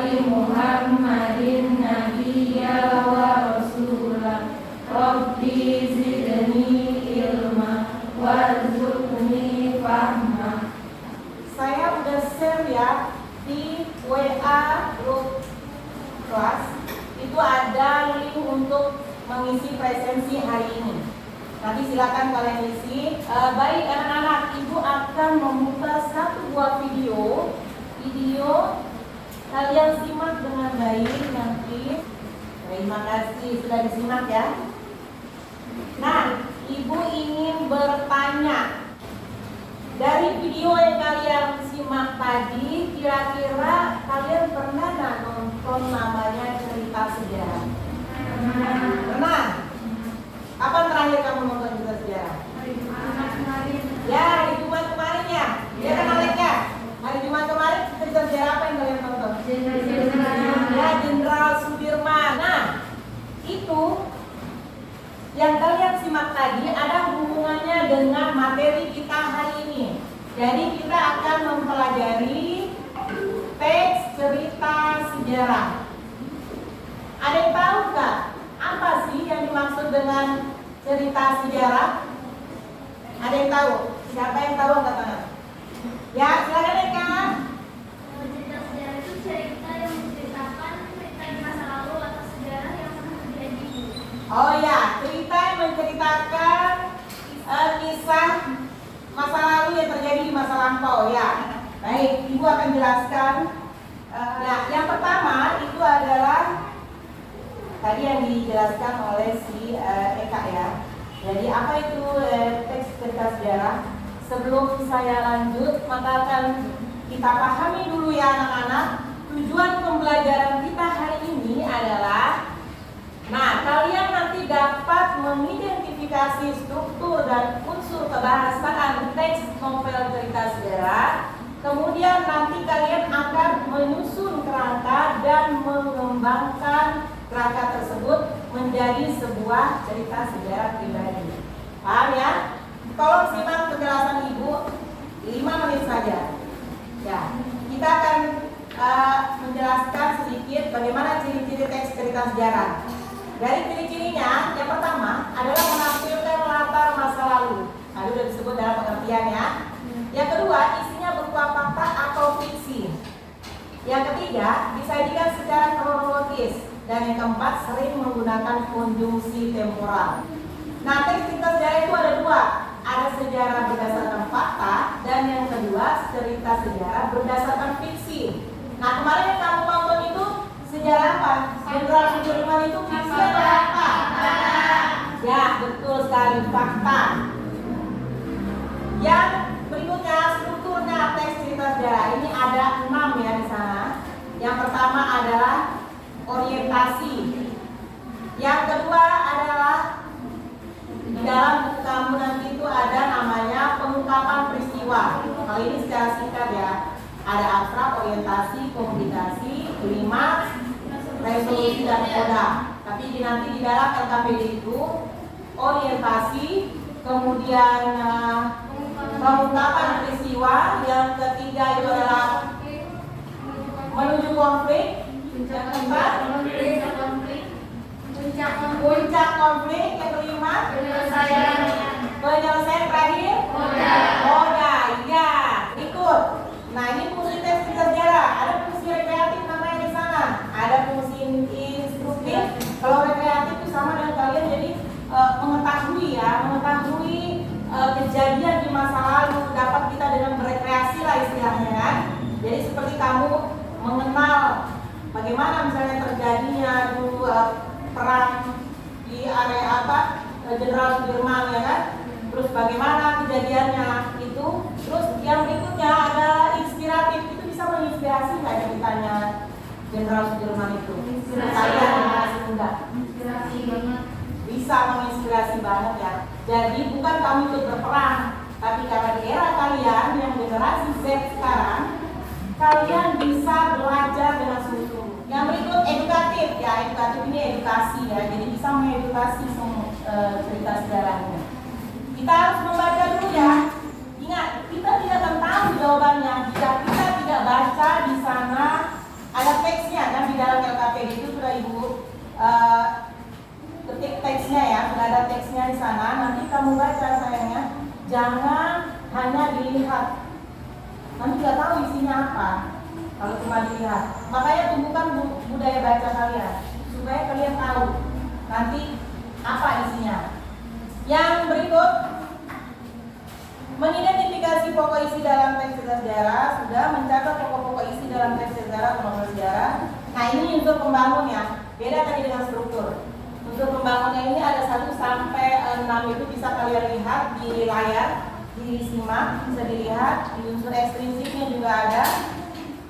ali Muhammadin nabiyya wa rasulah. Rabbi zidni ilma warzuqni fahma. Saya udah share ya di WA grup kelas. Itu ada link untuk mengisi presensi hari ini. Nanti silakan kalian isi. Baik anak-anak, ibu akan membuka satu buah video. Kalian simak dengan baik nanti. Terima kasih sudah disimak ya. Nah, ibu ingin bertanya. Dari video yang kalian simak tadi, kira-kira kalian pernah nggak nonton namanya cerita sejarah? Pernah? Kapan terakhir kamu nonton cerita sejarah? Ya, hari Jumat kemarin ya? Ya kan Alek ya? Hari Jumat kemarin cerita sejarah apa yang kalian nonton? Ya, Jenderal Sudirman. Nah, itu yang kalian simak tadi ada hubungannya dengan materi kita hari ini. Jadi kita akan mempelajari teks cerita sejarah. Ada yang tahu nggak apa sih yang dimaksud dengan cerita sejarah? Ada yang tahu? Siapa yang tahu angkat tangan? Ya, silakan Eka. Cerita sejarah itu cerita yang menceritakan cerita di masa lalu atau sejarah yang pernah terjadi. Oh ya, cerita yang menceritakan kisah masa lalu yang terjadi di masa lampau ya. Baik, ibu akan jelaskan. Ya, yang pertama itu adalah tadi yang dijelaskan oleh si Eka ya. Jadi apa itu teks cerita sejarah? Sebelum saya lanjut, maka akan kita pahami dulu ya anak-anak. Tujuan pembelajaran kita hari ini adalah, nah, kalian nanti dapat mengidentifikasi struktur dan unsur kebahasaan teks novel cerita sejarah. Kemudian nanti kalian akan menyusun kerangka dan mengembangkan kerangka tersebut menjadi sebuah cerita sejarah pribadi. Paham ya? Tolong simak penjelasan ibu 5 menit saja. Ya, kita akan menjelaskan sedikit bagaimana ciri-ciri teks cerita sejarah. Dari ciri-cirinya, yang pertama adalah menampilkan latar masa lalu. Tadi sudah disebut dalam pengertiannya. Yang kedua, isinya berupa fakta atau fiksi. Yang ketiga, disajikan secara kronologis. Dan yang keempat, sering menggunakan konjungsi temporal. Nah, teks cerita sejarah itu ada dua. Ada sejarah berdasarkan fakta, dan yang kedua, cerita sejarah berdasarkan fiksi. Nah, kemarin yang kamu tonton itu sejarah apa? Jenderal Sudirman itu fiksi atau fakta? Ya, betul sekali, fakta. Yang berikutnya, strukturnya teks cerita sejarah ini ada 6 ya di sana. Yang pertama adalah orientasi. Yang kedua adalah di dalam buku kamu nanti itu ada namanya pengungkapan peristiwa. Kali ini secara singkat ya. Ada abstrak, orientasi, komunikasi, klimaks, resolusi dan koda. Tapi nanti di dalam LKPD itu orientasi, kemudian pengungkapan peristiwa. Yang ketiga itu adalah menuju konflik. Yang keempat puncak konflik. Yang kelima penyelesaian terakhir koda. Ya, ikut. Nah, ini fungsi teks cerita sejarah. Ada fungsi rekreatif namanya di sana. Ada fungsi instruktif. Kalau rekreatif itu sama dengan kalian jadi mengetahui kejadian di masa lalu, dapat kita dengan berekreasi lah istilahnya kan. Jadi seperti kamu mengenal bagaimana misalnya terjadinya dulu perang di area Jenderal Sudirman ya kan. Terus bagaimana kejadiannya itu. Terus yang berikutnya ada inspiratif. Itu bisa menginspirasi nggak ceritanya Jenderal Sudirman itu? Kalian masih enggak? Inspirasi banget. Bisa menginspirasi banget ya. Jadi bukan kamu ikut berperang, tapi karena di era kalian yang generasi Z sekarang, kalian bisa belajar dengan sungguh-sungguh. Yang berikut edukatif ya, edukatif ini edukasi ya. Jadi bisa mengedukasi cerita sejarahnya. Kita harus membaca dulu ya. Ingat, kita tidak akan tahu jawabannya jika kita tidak baca di sana Ada teksnya kan di dalam LKPD itu sudah Ibu ketik teksnya ya, sudah ada teksnya di sana. Nanti kamu baca sayangnya, jangan hanya dilihat. Nanti nggak tahu isinya apa kalau cuma dilihat. Makanya tumbuhkan budaya baca kalian supaya kalian tahu nanti apa isinya. Yang berikut, mengidentifikasi pokok isi dalam teks cerita sejarah, sudah mencatat pokok-pokok isi dalam teks sejarah atau novel sejarah. Nah ini unsur pembangun ya, beda tadi dengan struktur. Unsur pembangunnya ini ada 1 sampai 6 itu bisa kalian lihat di layar, disimak, bisa dilihat. Di unsur ekstrinsiknya juga ada.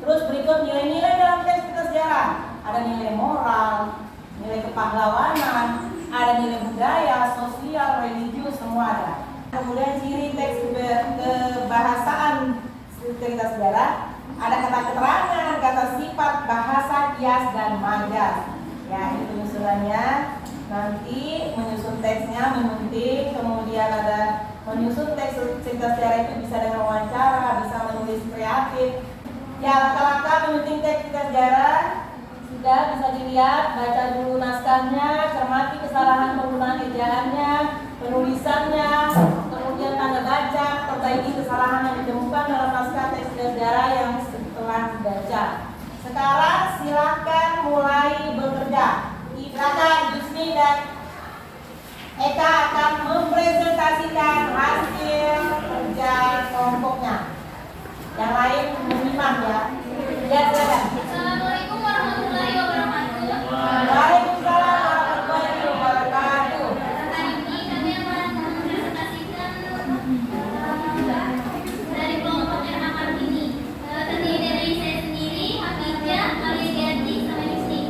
Terus berikut nilai-nilai dalam teks cerita sejarah, ada nilai moral, nilai kepahlawanan, ada nilai budaya, sosial, religius, semua ada. Kemudian ciri teks kebahasaan cerita sejarah, ada kata keterangan, kata sifat, bahasa, kias, dan majas. Ya, itu penyusunannya. Nanti menyusun teksnya, menunting, kemudian ada menyusun teks cerita sejarah itu bisa dengan wawancara, bisa menulis kreatif. Ya, langkah-langkah menunting teks cerita sejarah sudah bisa dilihat, baca dulu naskahnya, cermati kesalahan penggunaan ejaannya, penulisannya, kemudian tanda baca, perbaiki kesalahan yang ditemukan dalam naskah teks sejarah yang setelah dibaca. Sekarang silakan mulai bekerja. Silakan Yusni dan Eka akan mempresentasikan hasil kerja kelompoknya. Yang lain menyimak ya. Ya, silakan. Assalamualaikum warahmatullahi wabarakatuh. Waalaikumsalam warahmatullahi wabarakatuh. Hari ini kami akan mempresentasikan dari kelompok yang akan ini. Terdiri dari saya sendiri, Hafidja, Alidiati, sama Yusni.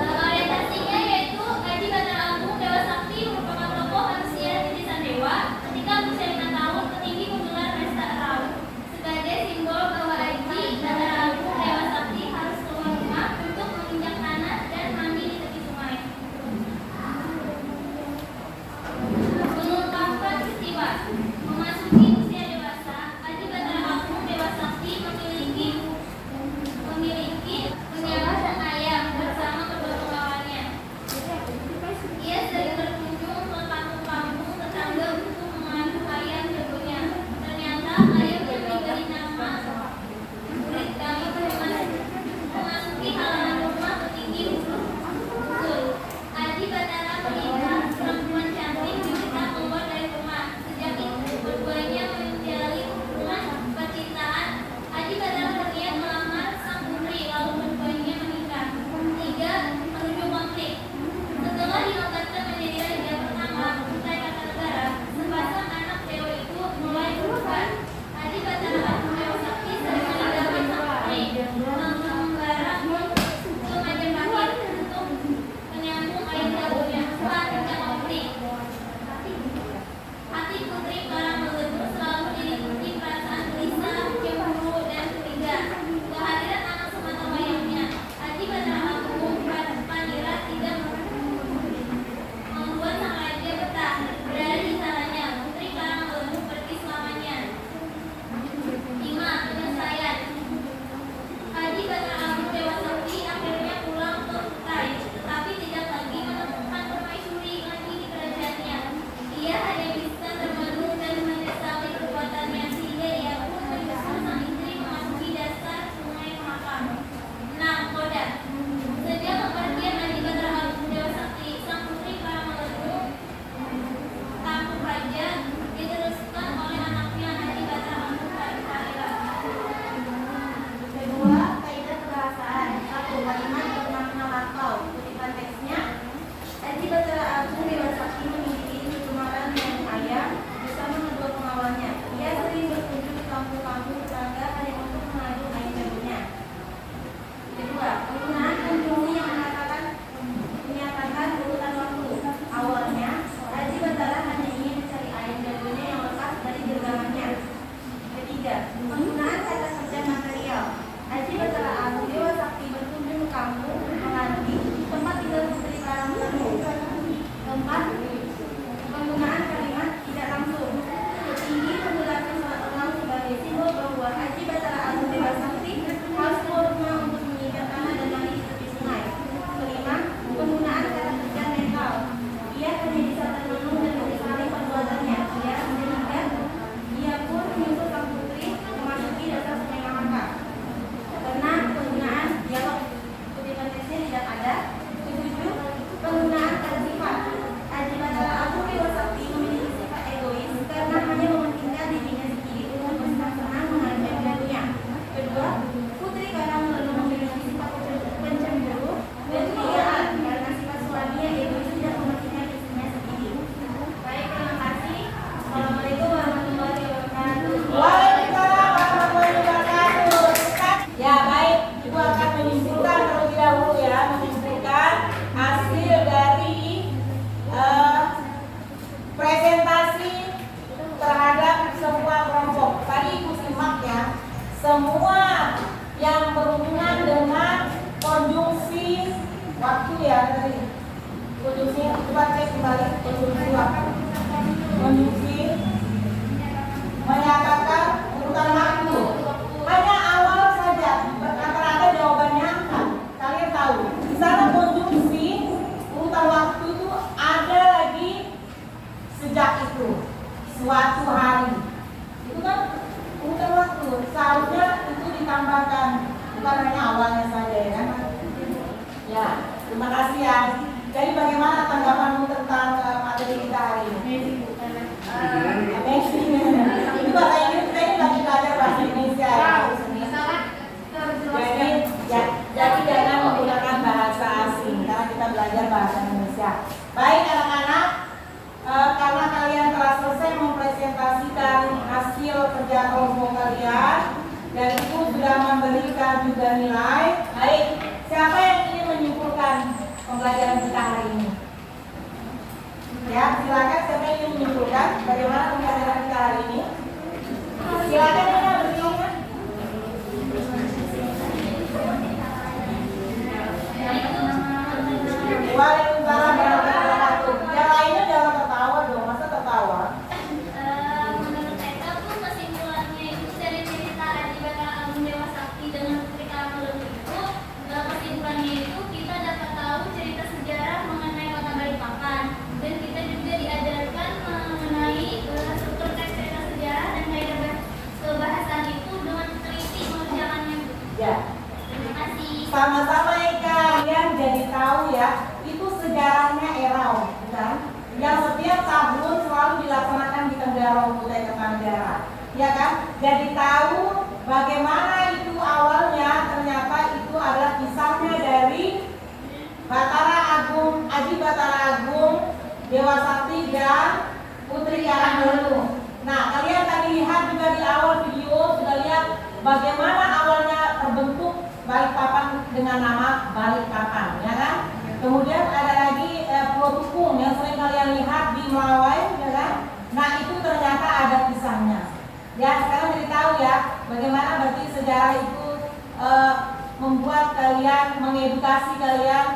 Orientasinya yaitu Kaji Bandar Lampung Dewa Sakti merupakan tokoh manusia titisan dewa ketika berusia 5 tahun petinggi menggelar pesta raut sebagai simbol bahwa Aji Bandar Lampung Dewa Sakti kembali konjungsi waktu. Konjungsi menyatakan urutan waktu. Hanya awal saja, rata-rata jawabannya angka. Kalian tahu, di sana konjungsi urutan waktu itu ada lagi sejak itu, suatu hari. Itu kan urutan waktu. Seharusnya itu ditambahkan, bukan hanya awalnya saja ya kan? Ya, terima kasih ya. Jadi bagaimana tanggapanmu tentang materi kita hari ini? Amazing. Itu bahasa Inggris, kita ini lagi belajar bahasa Indonesia ya. Jadi jangan menggunakan bahasa asing karena kita belajar bahasa Indonesia. Baik anak-anak, karena kalian telah selesai mempresentasikan hasil kerja kelompok kalian dan itu sudah memberikan juga nilai. Baik, siapa yang ingin menyimpulkan pembelajaran kita hari ini? Ya, silakan siapa yang ingin menyimpulkan bagaimana pembelajaran kita hari ini? Silakan Nina berdiri. Waalaikumsalam warahmatullahi wabarakatuh. Yang lainnya jangan tertawa dong, masa tertawa? Menurut saya tuh kesimpulannya itu dari cerita Adi Batara Agung Dewa Sakti dengan Putri Karamelun itu, kesimpulannya itu kita dapat tahu cerita sejarah mengenai kota Balikpapan dan kita juga diajarkan mengenai struktur teks cerita sejarah dan kaidah kebahasaan itu dengan teliti mengerjakannya. Ya. Terima kasih. Sama-sama Eka, kalian jadi tahu ya, itu sejarahnya Erau, kan? Yang setiap tahun selalu dilaksanakan di Tenggarong Kutai Kartanegara, ya kan? Jadi tahu bagaimana itu awalnya, ternyata itu adalah kisahnya dari Batara Agung, Aji Batara Agung, Dewa Sakti dan Putri Karamelun. Nah, kalian tadi lihat juga di awal video sudah lihat bagaimana awalnya terbentuk Balikpapan dengan nama Balikpapan, ya kan? Kemudian ada lagi Pulau Tukung yang sering kalian lihat di Melawai, ya kan? Nah itu ternyata ada kisahnya. Ya sekarang jadi tahu ya bagaimana berarti sejarah itu membuat kalian, mengedukasi kalian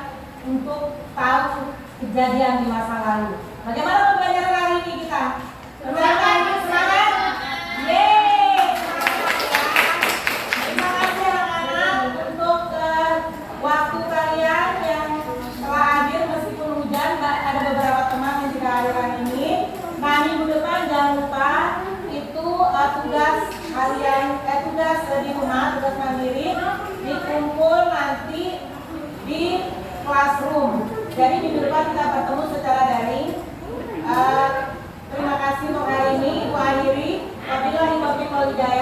untuk tahu kejadian di masa lalu. Bagaimana pembelajaran hari ini kita? Semangat, semangat! Yeay! Waktu kalian yang telah hadir meskipun hujan, ada beberapa teman yang tidak hadir hari ini. Nah minggu depan jangan lupa itu tugas harian, tugas di rumah, tugas mandiri dikumpul nanti di classroom. Jadi minggu depan kita bertemu secara daring. Terima kasih untuk hari ini, Ibu akhiri. Wabillahi taufiq wal hidayah.